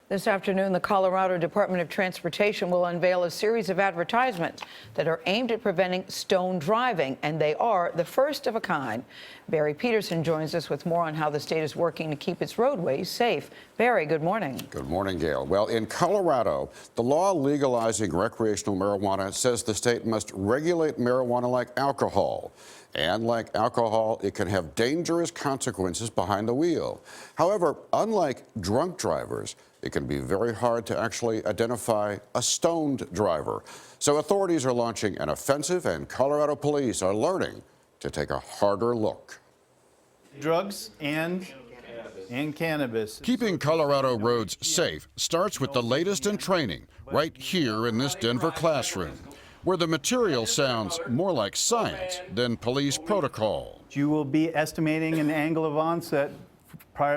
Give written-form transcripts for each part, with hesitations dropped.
This afternoon, the Colorado Department of Transportation will unveil a series of advertisements that are aimed at preventing stoned driving, and they are the first of a kind. Barry Petersen joins us with more on how the state is working to keep its roadways safe. Barry, good morning. Good morning, Gail. Well, in Colorado, the law legalizing recreational marijuana says the state must regulate marijuana like alcohol. And like alcohol, it can have dangerous consequences behind the wheel. However, unlike drunk drivers, it can be very hard to actually identify a stoned driver. So authorities are launching an offensive, and Colorado police are learning to take a harder look. Drugs and cannabis. Keeping Colorado roads safe starts with the latest in training right here in this Denver classroom, where the material sounds more like science than police protocol. You will be estimating an angle of onset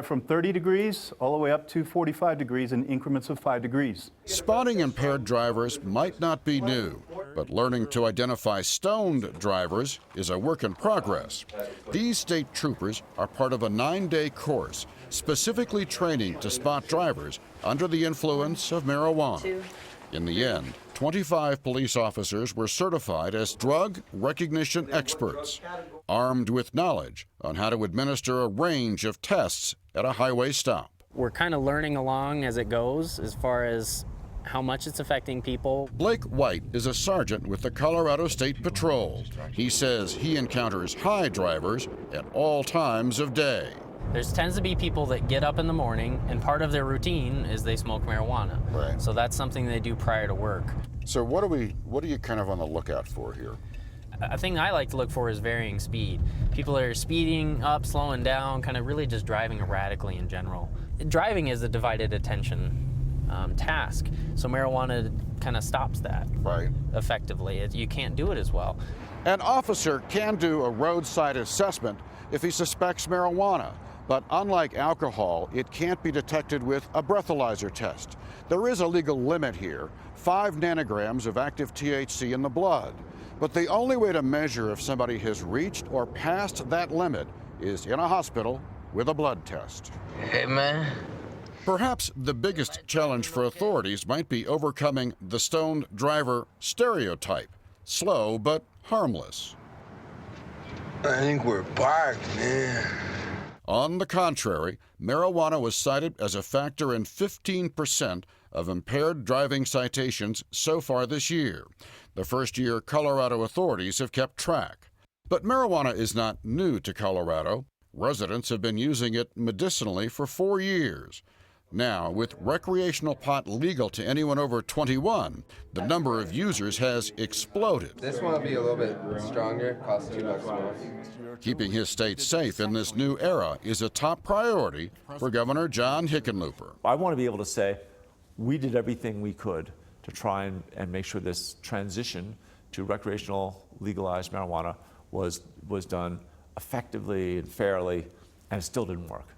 from 30 degrees all the way up to 45 degrees in increments of 5 degrees. Spotting impaired drivers might not be new, but learning to identify stoned drivers is a work in progress. These state troopers are part of a 9-day course specifically training to spot drivers under the influence of marijuana. In the end, 25 police officers were certified as drug recognition experts, armed with knowledge on how to administer a range of tests at a highway stop. We're kind of learning along as it goes as far as how much it's affecting people. Blake White is a sergeant with the Colorado State Patrol. He says he encounters high drivers at all times of day. There tends to be people that get up in the morning and part of their routine is they smoke marijuana. Right. So that's something they do prior to work. So what are you kind of on the lookout for here? A thing I like to look for is varying speed. People that are speeding up, slowing down, kind of really just driving erratically in general. Driving is a divided attention task, so marijuana kind of stops that effectively. You can't do it as well. An officer can do a roadside assessment if he suspects marijuana, but unlike alcohol, it can't be detected with a breathalyzer test. There is a legal limit here, 5 nanograms of active THC in the blood. But the only way to measure if somebody has reached or passed that limit is in a hospital with a blood test. Hey, man. Perhaps the biggest challenge for authorities might be overcoming the stoned driver stereotype. Slow but harmless. I think we're parked, man. On the contrary, marijuana was cited as a factor in 15% of impaired driving citations so far this year, the first year Colorado authorities have kept track. But marijuana is not new to Colorado. Residents have been using it medicinally for 4 years. Now, with recreational pot legal to anyone over 21, the number of users has exploded. This one will be a little bit stronger, costs $2 more. Keeping his state safe in this new era is a top priority for Governor John Hickenlooper. I want to be able to say we did everything we could to try and make sure this transition to recreational legalized marijuana was done effectively and fairly, and it still didn't work.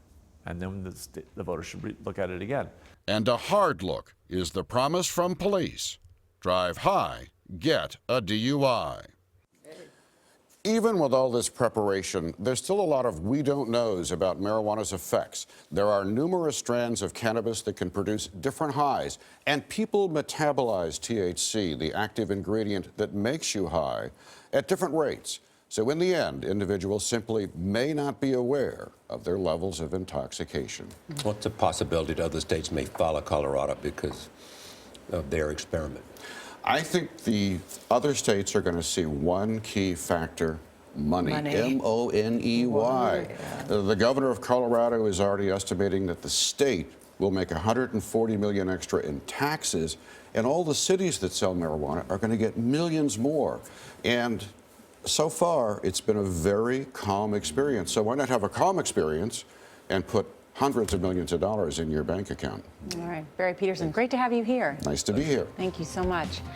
And then the voters should look at it again. And a hard look is the promise from police. Drive high, get a DUI. Even with all this preparation, there's still a lot of we don't knows about marijuana's effects. There are numerous strands of cannabis that can produce different highs, and people metabolize THC, the active ingredient that makes you high, at different rates. So in the end, individuals simply may not be aware of their levels of intoxication. What's the possibility that other states may follow Colorado because of their experiment? I think the other states are going to see one key factor: money. M-O-N-E-Y. The governor of Colorado is already estimating that the state will make $140 million extra in taxes, and all the cities that sell marijuana are going to get millions more. And so far, it's been a very calm experience. So why not have a calm experience and put hundreds of millions of dollars in your bank account? All right, Barry Petersen, great to have you here. Nice to be here. Thank you so much.